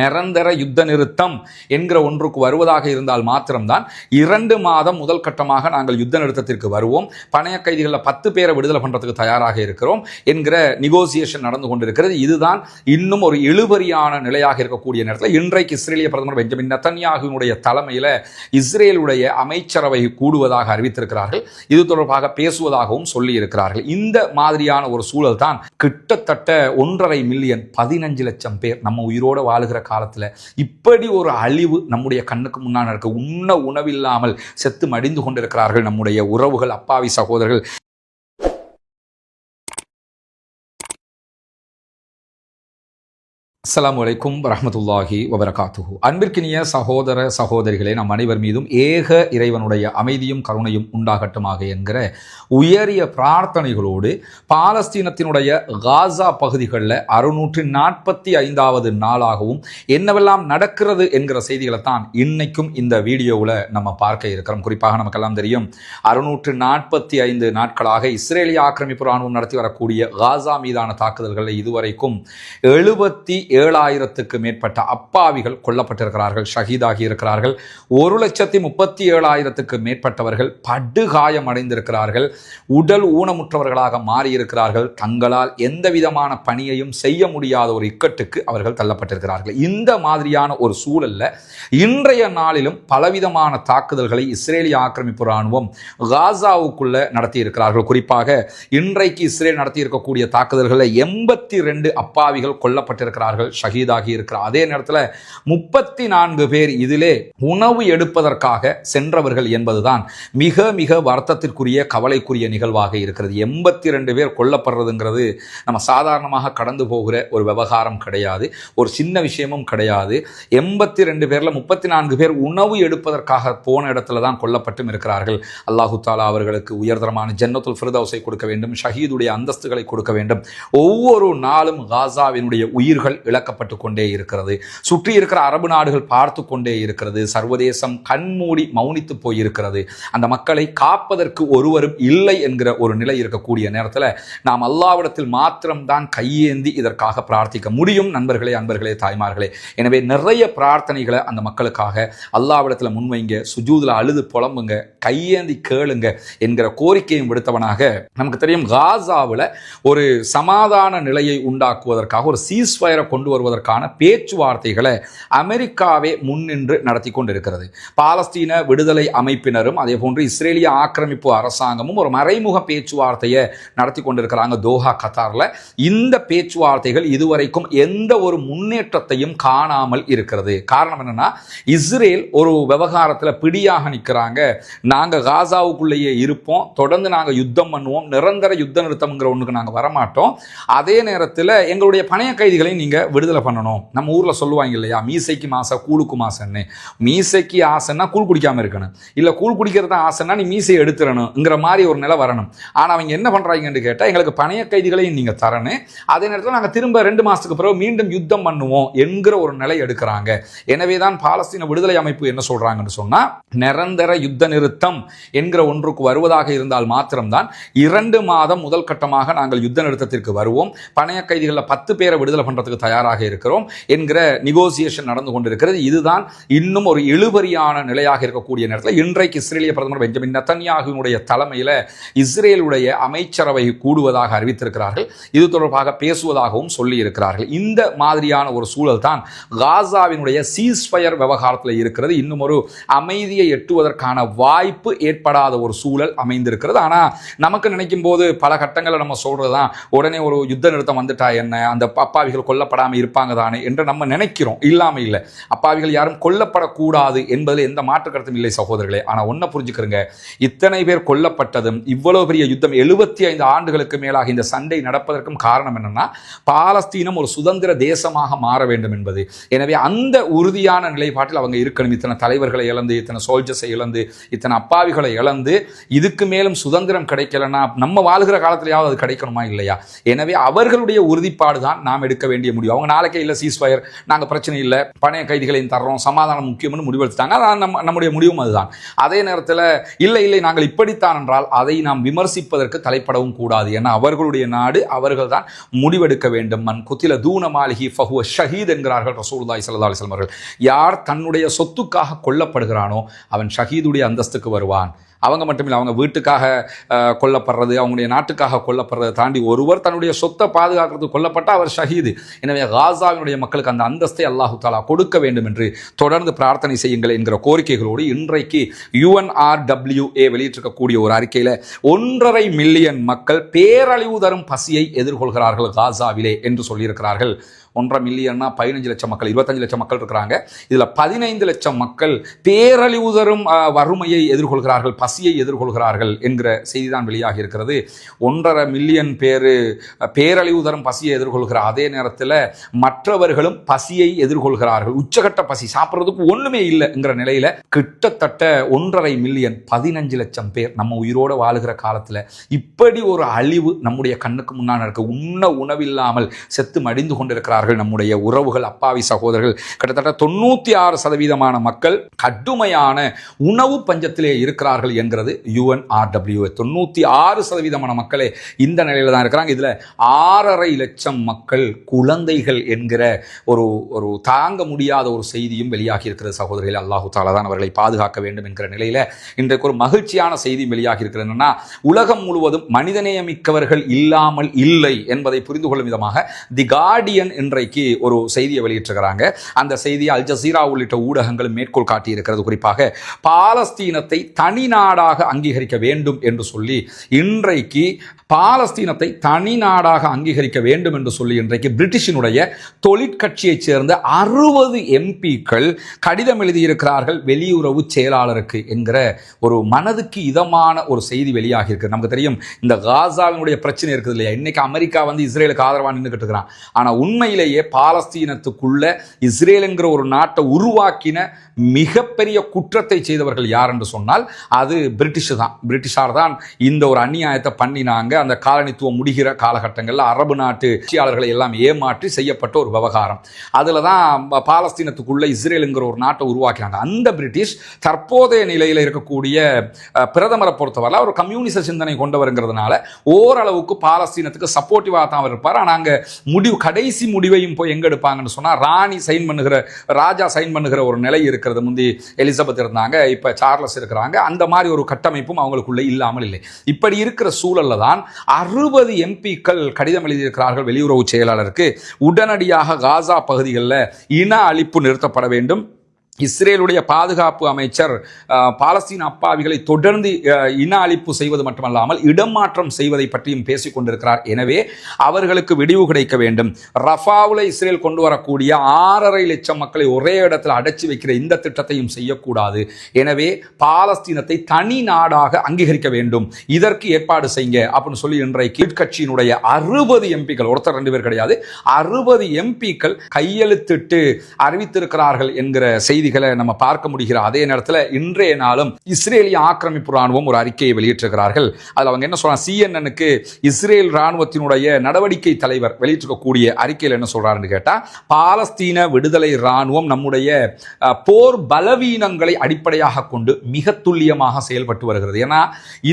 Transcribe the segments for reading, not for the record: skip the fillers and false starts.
நிரந்தர யுத்த நிறுத்தம் என்கிற ஒன்றுக்கு வருவதாக இருந்தால் மாத்திரம்தான் 2 மாதம் முதல் கட்டமாக நாங்கள் யுத்த நிறுத்தத்திற்கு வருவோம், பணைய கைதிகளில் 10 பேரை விடுதலை பண்றதுக்கு தயாராக இருக்கிறோம் என்கிற நெகோசியேஷன் நடந்து கொண்டிருக்கிறது. இதுதான் இன்னும் ஒரு இழுபறியான நிலையாக இருக்கக்கூடிய நேரத்தில் இன்றைக்கு இஸ்ரேலிய பிரதமர் பெஞ்சமின் நெதன்யாகுவினுடைய தலைமையில் இஸ்ரேலுடைய அமைச்சரவை கூடுவதாக அறிவித்திருக்கிறார்கள். இது தொடர்பாக பேசுவதாகவும் சொல்லி இருக்கிறார்கள். இந்த மாதிரியான ஒரு சூழல் தான் கிட்டத்தட்ட 1.5 மில்லியன் 15 லட்சம் பேர் நம்ம உயிரோடு வாழுகிற காலத்துல இப்படி ஒரு அழிவு நம்முடைய கண்ணுக்கு முன்னால் நடக்க, உணவில்லாமல் செத்து மடிந்து கொண்டிருக்கிறார்கள் நம்முடைய உறவுகள், அப்பாவி சகோதரர்கள். அஸ்ஸலாமு அலைக்கும் வரஹ்மத்துல்லாஹி வபரகாத்துஹு. அன்பிற்கினிய சகோதர சகோதரிகளே, நம் அனைவர் மீதும் ஏக இறைவனுடைய அமைதியும் கருணையும் உண்டாகட்டுமாக என்கிற உயரிய பிரார்த்தனைகளோடு பாலஸ்தீனத்தினுடைய காசா பகுதிகளில் 645வது நாளாகவும் என்னவெல்லாம் நடக்கிறது என்கிற செய்திகளை தான் இன்னைக்கும் இந்த வீடியோவில் நம்ம பார்க்க இருக்கிறோம். குறிப்பாக நமக்கெல்லாம் தெரியும், 645 நாட்களாக இஸ்ரேலிய ஆக்கிரமிப்பு ராணுவம் நடத்தி வரக்கூடிய காசா மீதான தாக்குதல்களில் இதுவரைக்கும் 77,000க்கு மேற்பட்ட அப்பாவிகள் கொல்லப்பட்டிருக்கிறார்கள், ஷஹீதாகி இருக்கிறார்கள். 1,37,000க்கு மேற்பட்டவர்கள் படுகாயம் அடைந்திருக்கிறார்கள், உடல் ஊனமுற்றவர்களாக மாறியிருக்கிறார்கள். தங்களால் எந்த விதமான பணியையும் செய்ய முடியாத ஒரு இக்கட்டுக்கு அவர்கள் தள்ளப்பட்டிருக்கிறார்கள். இந்த மாதிரியான ஒரு சூழல்ல இன்றைய நாளிலும் பலவிதமான தாக்குதல்களை இஸ்ரேலிய ஆக்கிரமிப்பு ராணுவம் காசாவுக்குள்ள நடத்தி இருக்கிறார்கள். குறிப்பாக இன்றைக்கு இஸ்ரேல் நடத்தி இருக்கக்கூடிய தாக்குதல்களில் 82 அப்பாவிகள் கொல்லப்பட்டிருக்கிறார்கள், ஷஹீதாகி இருக்கிறார். அதே நேரத்தில் 34 பேர் இதிலே உணவு எடுப்பதற்காக சென்றவர்கள் என்பதுதான் மிக மிக வருத்தத்திற்குரிய கவலைக்குரிய நிகழ்வாக இருக்கிறது. 82 பேர் கொல்லப்படுறதுங்கிறது நம்ம சாதாரணமாக கடந்து போகிற ஒரு விவகாரம் கிடையாது, ஒரு சின்ன விஷயமும் கிடையாது. 82 பேர்ல 34 பேர் உணவு எடுப்பதற்காக போன இடத்துல தான் கொல்லப்பட்டும் இருக்கிறார்கள். அல்லாஹு தாலா அவர்களுக்கு உயர்தரமான ஜன்னத்துல் ஃபிர்தௌஸை கொடுக்க வேண்டும், ஷஹீதுடைய அந்தஸ்துகளை கொடுக்க வேண்டும். ஒவ்வொரு நாளும் காசாவினுடைய உயிர்கள் இழக்கப்பட்டு கொண்டே இருக்கிறது. சுற்றி இருக்கிற அரபு நாடுகள் பார்த்து கொண்டே இருக்கிறது. சர்வதேசம் கண்மூடி மௌனித்து போயிருக்கிறது. அந்த மக்களை காப்பதற்கு ஒருவரும் இல்லை என்கிற ஒரு நிலை இருக்கக்கூடிய நேரத்தில் நாம் அல்லாஹ்விடத்தில் மாத்திரம்தான் கையேந்தி இதற்காக பிரார்த்திக்க முடியும். நண்பர்களே, அன்பர்களே, தாய்மார்களே, எனவே நிறைய பிரார்த்தனைகளை அந்த மக்களுக்காக அல்லாஹ்விடத்தில் முன்வைங்க, சுஜூதில் அழுது புலம்புங்க, கையேந்தி கேளுங்க என்கிற கோரிக்கையும் விடுத்தவனாக நமக்கு தெரியும். காசாவில் ஒரு சமாதான நிலையை உண்டாக்குவதற்காக ஒரு சீஸ்ஃபயரை கொண்டு வருவதற்கான பேச்சுவார்த்தைகளை அமெரிக்காவே முன்னின்று நடத்தி கொண்டிருக்கிறது. பாலஸ்தீன விடுதலை அமைப்பினரும் அதே போன்று இஸ்ரேலிய ஆக்கிரமிப்பு அரசாங்கமும் ஒரு மறைமுக பேச்சுவார்த்தையை நடத்தி கொண்டிருக்கிறாங்க தோஹா, கத்தார்ல. இந்த பேச்சுவார்த்தைகள் இதுவரைக்கும் எந்த ஒரு முன்னேற்றத்தையும் காணாமல் இருக்கிறது. காரணம் என்னன்னா, இஸ்ரேல் ஒரு விவகாரத்தில் பிடியாக நிற்கிறாங்க. நாங்க காசாவுக்குள்ளேயே இருப்போம், தொடர்ந்து நாங்க யுத்தம் பண்ணுவோம், நிரந்தர யுத்த நிறுத்தம்ங்கிற ஒண்ணுக்கு நாங்க வரமாட்டோம். அதே நேரத்தில் எங்களுடைய பணைய கைதிகளை நீங்க விடுதலை பண்ணணும். நம்ம ஊர்ல சொல்லுவாங்க இல்லையா, மீசைக்கு மாசா கூழுக்கு மாசன்னு. மீசைக்கு ஆசைன்னா கூழ் குடிக்காம இருக்கணும், இல்ல கூழ் குடிக்கிறது ஆசைன்னா நீ மீசையை எடுத்துறணுங்கிற மாதிரி ஒரு நிலை வரணும். ஆனா அவங்க என்ன பண்றாங்கன்னு கேட்டா, எங்களுக்கு பணைய கைதிகளையும் நீங்க தரணும், அதே நேரத்தில் நாங்க திரும்ப 2 மாசத்துக்கு பிறகு மீண்டும் யுத்தம் பண்ணுவோம் என்கிற ஒரு நிலை எடுக்கிறாங்க. எனவேதான் பாலஸ்தீன விடுதலை அமைப்பு என்ன சொல்றாங்கன்னு சொன்னா, நிரந்தர யுத்த நிறுத்தம் என்கிற ஒன்றுக்கு வருவதாக இருந்தால் மாத்திரம்தான் 2 மாதம் முதல் கட்டமாக நாங்கள் யுத்த நிறுத்தத்திற்கு வருவோம், பணைய கைதிகளில் 10 பேரை விடுதலை பண்றதுக்கு தயாராக இருக்கிறோம் என்கிற நெகோசியேஷன் நடந்து கொண்டிருக்கிறது. இதுதான் இன்னும் ஒரு இழுபறியான நிலையாக இருக்கக்கூடிய நேரத்தில் இன்றைக்கு இஸ்ரேலிய பிரதமர் பெஞ்சமின் நெதன்யாகுவினுடைய தலைமையில் இஸ்ரேலுடைய அமைச்சரவை கூடுவதாக அறிவித்திருக்கிறார்கள். இது தொடர்பாக பேசுவதாகவும் சொல்லி இருக்கிறார்கள். இந்த மாதிரியான ஒரு சூழல் தான் காசாவினுடைய சீஸ்ஃபயர் விவகாரத்தில் இருக்கிறது. இன்னும் ஒரு அமைதியை எட்டுவதற்கான வாய்ப்பு ஏற்படாத ஒரு சூழல் அமைந்திருக்கிறது. ஆனா நமக்கு நினைக்கும் போது பல கட்டங்களில் நம்ம சொல்றதுதான், உடனே ஒரு யுத்த நிறுத்தம் வந்துட்டா என்ன, அந்த அப்பாவிகள் கொல்லப்படாமல் இருப்பாங்க தானே என்று நம்ம நினைக்கிறோம். இல்லாம இல்லை, அப்பாவிகள் யாரும் கொல்லப்படக்கூடாது என்பதில் எந்த மாற்று கருத்தும் இல்லை சகோதரர்களே. ஆனா ஒன்ன புரிஞ்சுக்கிறங்க, இத்தனை பேர் கொல்லப்பட்டதும் இவ்வளவு பெரிய யுத்தம் 75 ஆண்டுகளுக்கு மேலாக இந்த சண்டை நடப்பதற்கும் காரணம் என்னன்னா, பாலஸ்தீனம் ஒரு சுதந்திர தேசமாக மாற வேண்டும் என்பது. எனவே அந்த உறுதியான நிலைப்பாட்டில் அவங்க இருக்கணும். இத்தனை தலைவர்களை இழந்து, இத்தனை சோல்ஜர்ஸை இழந்து, இத்தனை அப்பாவிகளை இழந்து இதுக்கு மேலும் சுதந்திரம் கிடைக்கலன்னா நம்ம வாழ்கிற காலத்திலேயாவது அது கிடைக்கணுமா இல்லையா? எனவே அவர்களுடைய உறுதிப்பாடு தான் நாம் எடுக்க வேண்டிய முடிவு. முடிவு. அவங்க நாளைக்கே இல்லை சீஸ்ஃபயர், நாங்கள் பிரச்சனை இல்லை, பணைய கைதிகளையும் தர்றோம், சமாதானம் முக்கியம்னு முடிவெடுத்துட்டாங்க. அதான் நம்முடைய முடிவும் அதுதான். அதே நேரத்தில் இல்லை இப்படித்தான் என்றால் அதை நாம் விமர்சிப்பதற்கு தலைப்படவும் கூடாது. ஏன்னா அவர்களுடைய நாடு, அவர்கள் தான் முடிவெடுக்க வேண்டும். மன் குத்தில தூன மாலிஹி ஃபஹுவ ஷஹீத் என்கிறார்கள் ரசூலுல்லாஹி ஸல்லல்லாஹு அலைஹி வஸல்லம் அவர்கள். யார் தன்னுடைய சொத்துக்காக கொல்லப்படுகிறானோ அவன் ஷஹீதுடைய அந்தஸ்துக்கு வருவான். அவங்க மட்டுமில்லை, அவங்க வீட்டுக்காக கொல்லப்படுறது, அவங்களுடைய நாட்டுக்காக கொல்லப்படுறதை தாண்டி ஒருவர் தன்னுடைய சொத்தை பாதுகாக்கிறதுக்கு கொல்லப்பட்டால் அவர் ஷஹீது. எனவே காசாவினுடைய மக்களுக்கு அந்த அந்தஸ்தை அல்லாஹு தாலா கொடுக்க வேண்டும் என்று தொடர்ந்து பிரார்த்தனை செய்யுங்கள் என்கிற கோரிக்கைகளோடு இன்றைக்கு UNRWA வெளியிட்டிருக்கக்கூடிய ஒரு அறிக்கையில் 1.5 மில்லியன் மக்கள் பேரழிவு தரும் பசியை எதிர்கொள்கிறார்கள் காசாவிலே என்று சொல்லியிருக்கிறார்கள். 1.5 மில்லியன்னா 15 லட்சம் மக்கள், 25 லட்சம் மக்கள் இருக்கிறாங்க. இதில் 15 லட்சம் மக்கள் பேரழிவு தரும் வறுமையை எதிர்கொள்கிறார்கள், பசியை எதிர்கொள்கிறார்கள் என்கிற செய்தி தான் வெளியாகி இருக்கிறது. 1.5 மில்லியன் பேர் பேரழிவு தரும் பசியை எதிர்கொள்கிற அதே நேரத்தில் மற்றவர்களும் பசியை எதிர்கொள்கிறார்கள். உச்சகட்ட பசி, சாப்பிட்றதுக்கு ஒன்றுமே இல்லைங்கிற நிலையில் கிட்டத்தட்ட 1.5 மில்லியன் 15 லட்சம் பேர் நம்ம உயிரோடு வாழுகிற காலத்தில் இப்படி ஒரு அழிவு நம்முடைய கண்ணுக்கு முன்னால் இருக்க, உணவில்லாமல் செத்து மடிந்து கொண்டிருக்கிறார் நம்முடைய உறவுகள், அப்பாவி சகோதரர்கள். கிட்டத்தட்ட 96% மக்கள் கடுமையான உணவு பஞ்சத்திலே இருக்கிறார்கள் என்கிறது UNRWA. 96% மக்களே இந்த நிலையில தான் இருக்கிறாங்க. இதுல 6.5 லட்சம் மக்கள் குழந்தைகள் என்கிற ஒரு தாங்க முடியாத ஒரு செய்தியும் வெளியாகி இருக்கிறது. சகோதரர்கள், அல்லாஹு தாலா தான் அவர்களை பாதுகாக்க வேண்டும் என்கிற நிலையில இன்றைக்கு ஒரு மகிழ்ச்சியான செய்தி வெளியாகி இருக்கிறது. உலகம் முழுவதும் மனிதநேயமிக்கவர்கள் இல்லாமல் இல்லை என்பதை புரிந்து கொள்ளும் விதமாக தி கார்டியன் இன்றைக்கு ஒரு செய்தியை வெளியிட்டிருக்கிறாங்க. அந்த செய்தியை அல் ஜசீரா உள்ளிட்ட ஊடகங்களும் மேற்கோள் காட்டியிருக்கிறது. குறிப்பாக பாலஸ்தீனத்தை தனி நாடாக அங்கீகரிக்க வேண்டும் என்று சொல்லி இன்றைக்கு பாலஸ்தீனத்தை தனி நாடாக அங்கீகரிக்க வேண்டும் என்று சொல்லி இன்றைக்கு பிரிட்டிஷினுடைய தொழிற்கட்சியைச் சேர்ந்த 60 MPக்கள் கடிதம் எழுதியிருக்கிறார்கள் வெளியுறவு செயலாளருக்கு என்கிற ஒரு மனதுக்கு இதமான ஒரு செய்தி வெளியாகி இருக்கு. நமக்கு தெரியும் இந்த காசாவினுடைய பிரச்சனை இருக்குது இல்லையா. இன்னைக்கு அமெரிக்கா இஸ்ரேலுக்கு ஆதரவாக நின்றுகிட்டு இருக்கிறான். ஆனால் உண்மையிலேயே பாலஸ்தீனத்துக்குள்ள இஸ்ரேல் என்கிற ஒரு நாட்டை உருவாக்கின மிகப்பெரிய குற்றத்தை செய்தவர்கள் யார் என்று சொன்னால் அது பிரிட்டிஷார் தான் இந்த ஒரு அநியாயத்தை பண்ணினாங்க. அந்த காலனித்துவம் முடிகிற காலகட்டங்களில் அரபு நாட்டு ஆட்சியாளர்களை எல்லாம் ஏமாற்றி செய்யப்பட்ட ஒரு விவகாரம். அதில் தான் பாலஸ்தீனத்துக்குள்ள இஸ்ரேலுங்கிற ஒரு நாட்டை உருவாக்கினாங்க. அந்த பிரிட்டிஷ் தற்போதைய நிலையில் இருக்கக்கூடிய பிரதமரை பொறுத்தவரை ஒரு கம்யூனிச சிந்தனை கொண்டவருங்கிறதுனால ஓரளவுக்கு பாலஸ்தீனத்துக்கு சப்போர்ட்டிவாக தான் இருப்பார். ஆனால் அங்கே கடைசி முடிவையும் போய் எங்க எடுப்பாங்கன்னு சொன்னா ராஜா சைன் பண்ணுகிற ஒரு நிலை இருக்கிறது. முந்தி எலிசபெத் இருந்தாங்க, இப்ப சார்லஸ் இருக்கிறாங்க. அந்த மாதிரி ஒரு கட்டமைப்பும் அவங்களுக்குள்ள இல்லாமல் இல்லை. இப்படி இருக்கிற சூழல்ல தான் 60 MPக்கள் கடிதம் எழுதியிருக்கிறார்கள் வெளியுறவு செயலாளருக்கு. உடனடியாக காசா பகுதிகளில் இன அழிப்பு நிறுத்தப்பட வேண்டும். இஸ்ரேலுடைய பாதுகாப்பு அமைச்சர் பாலஸ்தீன அப்பாவிகளை தொடர்ந்து இன அழிப்பு செய்வது மட்டுமல்லாமல் இடமாற்றம் செய்வதை பற்றியும் பேசிக் கொண்டிருக்கிறார். எனவே அவர்களுக்கு விடிவு கிடைக்க வேண்டும். ரஃபாவில் இஸ்ரேல் கொண்டு வரக்கூடிய 6.5 லட்சம் மக்களை ஒரே இடத்தில் அடைச்சி வைக்கிற இந்த திட்டத்தையும் செய்யக்கூடாது. எனவே பாலஸ்தீனத்தை தனி நாடாக அங்கீகரிக்க வேண்டும், இதற்கு ஏற்பாடு செய்யுங்க அப்படின்னு சொல்லி இன்றைக்கு கட்சியினுடைய 60 MPக்கள், ஒருத்தர் 2 பேர் கிடையாது, 60 MPக்கள் கையெழுத்திட்டு அறிவித்திருக்கிறார்கள் என்கிற செய்திகளை நம்ம பார்க்க முடிகிற அதே நேரத்தில் இன்றைய நாளும் இஸ்ரேலிய ஆக்கிரமிப்பு ராணுவம் ஒரு அறிக்கையை வெளியிட்டிருக்கிறார்கள். அதில் அவங்க என்ன சொல்றாங்க, CNNக்கு இஸ்ரேல் ராணுவத்தினுடைய நடவடிக்கை தலைவர் வெளியிட்டிருக்கக்கூடிய அறிக்கையில் என்ன சொல்றாருன்னு கேட்டா, பாலஸ்தீன விடுதலை ராணுவம் நம்முடைய போர் பலவீனங்களை அடிப்படையாக கொண்டு மிக துல்லியமாக செயல்பட்டு வருகிறது. ஏன்னா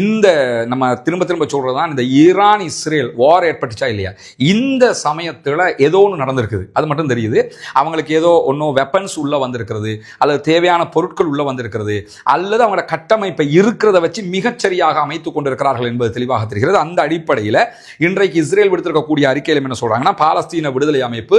இந்த நம்ம திரும்ப சொல்றதுதான், இந்த ஈரான் இஸ்ரேல் வார் ஏற்பட்டுச்சா இல்லையா, இந்த சமயத்தில் ஏதோ ஒன்று நடந்திருக்குது, அது மட்டும் தெரியுது. அவங்களுக்கு ஏதோ ஒன்றும் வெப்பன்ஸ் உள்ள வந்திருக்கிறது, அல்லது தேவையான பொருட்கள் உள்ள வந்திருக்கிறது, அல்லது அவங்களோட கட்டமைப்பை இருக்கிறத வச்சு மிகச்சரியாக அமைத்துக் கொண்டிருக்கிறார்கள் என்பது தெளிவாக தெரிகிறது. அந்த அடிப்படையில் இன்றைக்கு இஸ்ரேல் விடுத்திருக்கக்கூடிய அறிக்கையில் என்ன சொல்றாங்கன்னா, பாலஸ்தீன விடுதலை அமைப்பு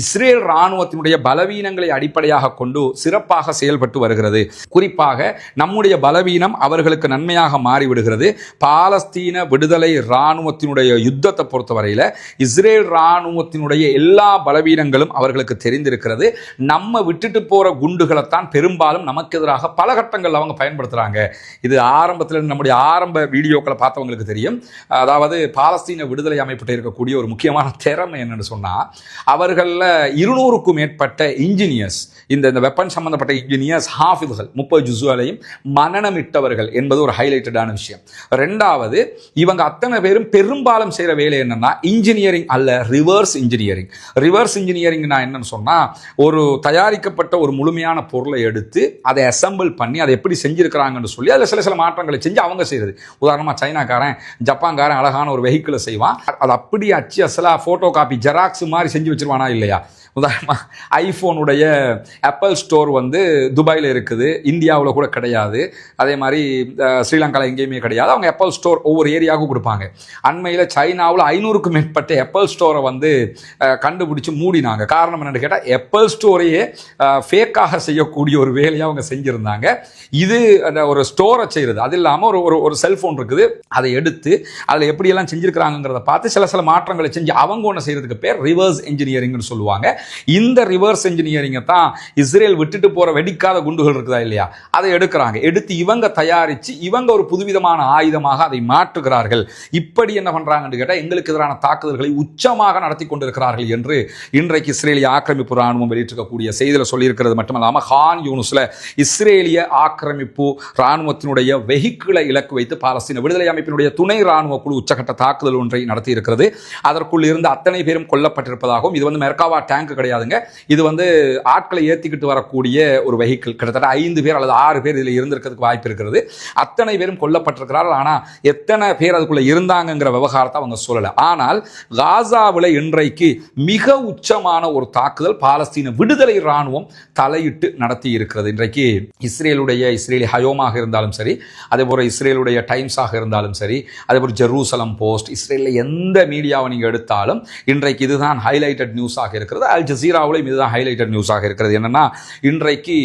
இஸ்ரேல் ராணுவத்தினுடைய பலவீனங்களை அடிப்படையாக கொண்டு சிறப்பாக செயல்பட்டு வருகிறது. குறிப்பாக நம்முடைய பலவீனம் அவர்களுக்கு நன்மையாக மாறிவிடுகிறது. பாலஸ்தீன விடுதலை ராணுவத்தினுடைய யுத்தத்தை பொறுத்தவரையில் இஸ்ரேல் ராணுவத்தினுடைய எல்லா பலவீனங்களும் அவர்களுக்கு தெரிந்திருக்கிறது. நம்ம விட்டுட்டு போற குண்டு குண்டுகளைத்தான் பெரும்பாலும் நமக்கு எதிராக பல கட்டங்கள் அவங்க பயன்படுத்துகிறாங்க. இது ஆரம்பத்தில் நம்முடைய ஆரம்ப வீடியோக்களை பார்த்தவங்களுக்கு தெரியும். அதாவது பாலஸ்தீன விடுதலை அமைப்பிட்ட இருக்கக்கூடிய ஒரு முக்கியமான திறமை என்னன்னு சொன்னால், அவர்களில் 200க்கும் மேற்பட்ட இன்ஜினியர்ஸ், இந்த வெப்பன் சம்பந்தப்பட்ட இன்ஜினியர்ஸ் ஹாஃபிதுகள் 30 ஜுஸுகளையும் மனநமிட்டவர்கள் என்பது ஒரு ஹைலைட்டடான விஷயம். ரெண்டாவது, இவங்க அத்தனை பேரும் பெரும்பாலும் செய்கிற வேலை என்னன்னா இன்ஜினியரிங் அல்ல, ரிவர்ஸ் இன்ஜினியரிங். ரிவர்ஸ் இன்ஜினியரிங் நான் என்னன்னு சொன்னால், ஒரு தயாரிக்கப்பட்ட ஒரு முழுமையான பொருளை எடுத்து அதை அசம்பிள் பண்ணி அதை எப்படி செஞ்சிருக்கிறாங்கன்னு சொல்லி அதில் சில மாற்றங்களை செஞ்சு அவங்க செய்கிறது. உதாரணமாக சைனாக்காரன் ஜப்பான்காரன் அழகான ஒரு வெஹிக்கிளை செய்வான், அது அப்படி அச்சு அசலா ஃபோட்டோ காப்பி ஜெராக்ஸ் மாதிரி செஞ்சு வச்சிருவானா இல்லையா? உதாரணமாக ஐஃபோனுடைய ஆப்பிள் ஸ்டோர் துபாயில் இருக்குது, இந்தியாவில் கூட கிடையாது, அதே மாதிரி ஸ்ரீலங்காவில் எங்கேயுமே கிடையாது. அவங்க ஆப்பிள் ஸ்டோர் ஒவ்வொரு ஏரியாவுக்கும் கொடுப்பாங்க. அண்மையில் சைனாவில் 500க்கும் மேற்பட்ட ஆப்பிள் ஸ்டோரை கண்டுபிடிச்சு மூடினாங்க. காரணம் என்னென்னு கேட்டால், ஆப்பிள் ஸ்டோரையே ஃபேக்காக செய்யக்கூடிய ஒரு வேலையை அவங்க செஞ்சுருந்தாங்க. இது அந்த ஒரு ஸ்டோரை செய்கிறது, அது இல்லாமல் ஒரு செல்ஃபோன் இருக்குது, அதை எடுத்து அதில் எப்படியெல்லாம் செஞ்சுருக்கிறாங்கிறத பார்த்து சில மாற்றங்களை செஞ்சு அவங்க ஒன்று செய்கிறதுக்கு பேர் ரிவர்ஸ் இன்ஜினியரிங்னு சொல்லுவாங்க. இந்த ரிவர்ஸ் இன்ஜினியரிங்கை தான் இஸ்ரேல் விட்டுட்டு போற வெடிக்காத குண்டுகள் இருக்குதா இல்லையா, அதை எடுத்து இவங்க தயாரிச்சு இவங்க ஒரு புதுவிதமான ஆயுதமாக அதை மாற்றுகிறார்கள். இப்படி என்ன பண்றாங்கன்னு கேட்டா, எங்களுக்கு எதிரான தாக்குதல்களை உச்சமாக நடத்தி கொண்டிருக்கிறார்கள் என்று இன்றைக்கு இஸ்ரேலிய ஆக்கிரமிப்பு ராணுவம் வெளியிட்டிருக்கக்கூடிய செய்தியில சொல்லியிருக்கிறது மட்டுமல்லாம, கான் யூனிஸ்ல இஸ்ரேலிய ஆக்கிரமிப்பு ராணுவத்தினுடைய வெஹிக்கிளை இலக்கு வைத்து பாலஸ்தீன விடுதலை அமைப்பினுடைய துணை ராணுவ குழு உச்சகட்ட தாக்குதல் ஒன்றை நடத்தி இருக்கிறது. அதற்குள் இருந்து அத்தனை பேரும் கொல்லப்பட்டிருப்பதாகவும், இது மெர்காவா டேங்க் கிடையாதுங்க, இது ஆட்களை ஏற்றிக்கிட்டு வரக்கூடிய ஒரு வெஹிக்கிள். கிட்டத்தட்ட 5 பேர் அல்லது 6 பேர் இதில் இருந்திருக்கிறதுக்கு வாய்ப்பு இருக்கிறது. அத்தனை பேரும் கொல்லப்பட்டிருக்கிறார்கள். ஆனால் எத்தனை பேர் அதுக்குள்ள இருந்தாங்கிற விவகாரத்தை அவங்க சொல்லலை. ஆனால் காசாவில் இன்றைக்கு மிக உச்சமான ஒரு தாக்குதல் பாலஸ்தீன விடுதலை ராணுவம் தலையிட்டு நடத்தி இருக்கிறது. இன்றைக்கு இஸ்ரேலிய ஹயோமாக இருந்தாலும் சரி, அதே போல இஸ்ரேலுடைய டைம்ஸாக இருந்தாலும் சரி, அதே போல ஜெருசலம் போஸ்ட், இஸ்ரேலில் எந்த மீடியாவை நீங்கள் எடுத்தாலும் இன்றைக்கு இதுதான் ஹைலைட்டட் நியூஸாக இருக்கிறது. அல் ஜசீராவிலும் இதுதான் ஹைலைட்டட் நியூஸாக இருக்கிறது. என்னன்னா, இன்றைக்கு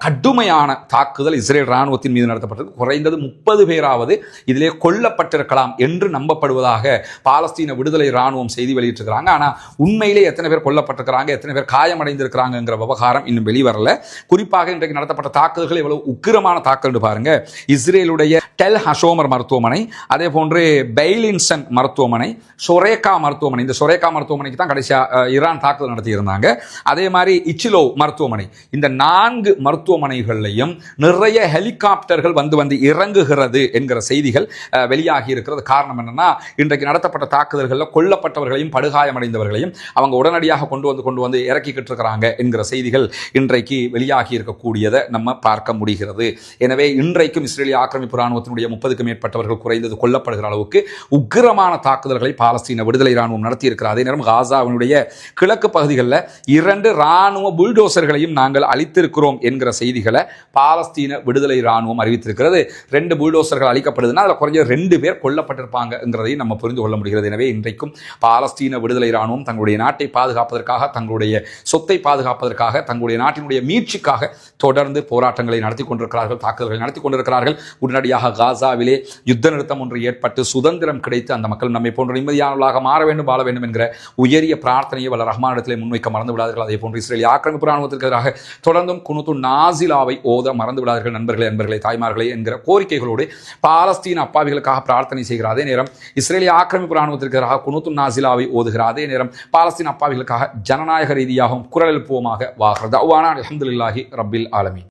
கடுமையான தாக்குதல் இஸ்ரேல் ராணுவத்தின் மீது நடத்தப்பட்டது. குறைந்தது 30 பேராவது இதிலே கொல்லப்பட்டிருக்கலாம் என்று நம்பப்படுவதாக பாலஸ்தீன விடுதலை ராணுவம் செய்தி வெளியிட்டிருக்கிறாங்க. ஆனால் உண்மையிலே எத்தனை பேர் கொல்லப்பட்டிருக்கிறாங்க, எத்தனை பேர் காயமடைந்திருக்கிறாங்கிற விவகாரம் இன்னும் வெளிவரல. குறிப்பாக இன்றைக்கு நடத்தப்பட்ட தாக்குதல்கள் எவ்வளவு உக்கிரமான தாக்குதல் பாருங்க. இஸ்ரேலுடைய டெல் ஹஷோமர் மருத்துவமனை, அதே போன்று பெய்லின்சன் மருத்துவமனை, ஷொரேகா மருத்துவமனை, இந்த ஷொரேகா மருத்துவமனைக்கு தான் கடைசியாக ஈரான் தாக்குதல் நடத்தி இருந்தாங்க. அதே மாதிரி இச்சிலோ மருத்துவமனை, இந்த 4 மருத்துவமனைகளையும் நிறைய ஹெலிகாப்டர்கள் வந்து இறங்குகிறது என்கிற செய்திகள் வெளியாகி இருக்கிறது. காரணம் என்னன்னா, இன்றைக்கு நடத்தப்பட்ட தாக்குதல்களில் கொல்லப்பட்டவர்களையும் படுகாயமடைந்தவர்களையும் அவங்க உடனடியாக கொண்டு வந்து இறக்கிக்கிட்டு இருக்கிறாங்க என்கிற செய்திகள் இன்றைக்கு வெளியாகி இருக்கக்கூடியதை நம்ம பார்க்க முடிகிறது. எனவே இன்றைக்கும் இஸ்ரேலிய ஆக்கிரமிப்பு ராணுவத்தினுடைய 30க்கும் மேற்பட்டவர்கள் குறைந்தது கொல்லப்படுகிற அளவுக்கு உக்கிரமான தாக்குதல்களை பாலஸ்தீன விடுதலை ராணுவம் நடத்தி இருக்கிறார். அதே நேரம் காசாவினுடைய கிழக்கு பகுதிகளில் 2 ராணுவ புல்டோசர்களையும் நாங்கள் அளித்திருக்கிறோம் என்கிற செய்திகளை பாலஸ்தீன விடுதலை ராணுவம் அறிவித்திருக்கிறது. 2 புல்டோசர்கள் அளிக்கப்படுதுன்னா அதில் குறைஞ்ச 2 பேர் கொல்லப்பட்டிருப்பாங்கிறதையும் நம்ம புரிந்து கொள்ள முடிகிறது. எனவே இன்றைக்கும் பாலஸ்தீன விடுதலை ராணுவம் தங்களுடைய நாட்டை பாதுகாப்பதற்காக, தங்களுடைய சொத்தை பாதுகாப்பதற்காக, தங்களுடைய நாட்டினுடைய மீட்சிக்காக தொடர்ந்து போராட்டங்களை நடத்தி கொண்டிருக்கிறார்கள், தாக்குதல்களை நடத்தி கொண்டிருக்கிறார்கள். உடனடியாக காசாவிலே யுத்த நிறுத்தம் ஒன்று ஏற்பட்டு சுதந்திரம் கிடைத்து அந்த மக்கள் நம்மை போன்ற நிம்மதியானவர்களாக மாற வேண்டும், வாழ வேண்டும் என்கிற உயரிய பிரார்த்தனையை வல்ல ரஹ்மானிடத்திலே முன்வைக்க மறந்து விடாதீர்கள். அதே போன்று இஸ்ரேலிய ஆக்கிரமிப்பு ராணுவத்திற்கு எதிராக தொடர்ந்தும் குனுத்து நாசிலாவை ஓத மறந்து விடாதீர்கள். நண்பர்களே, தாய்மார்களே என்கிற கோரிக்கைகளோடு பாலஸ்தீன அப்பாவிகளுக்காக பிரார்த்தனை செய்கிற அதே நேரம், இஸ்ரேலிய ஆக்கிரமிப்பு ராணுவத்திற்கு எதிராக குனுத்து நாசிலாவை ஓதுகிற அதே நேரம், பாலஸ்தீன அப்பாவிகளுக்காக ஜனநாயக ரீதியாகவும் குரல் எழுப்புவோமாக வாகிறது. அல்ஹம்துலில்லாஹி ரப்பில் ஆலமீன்.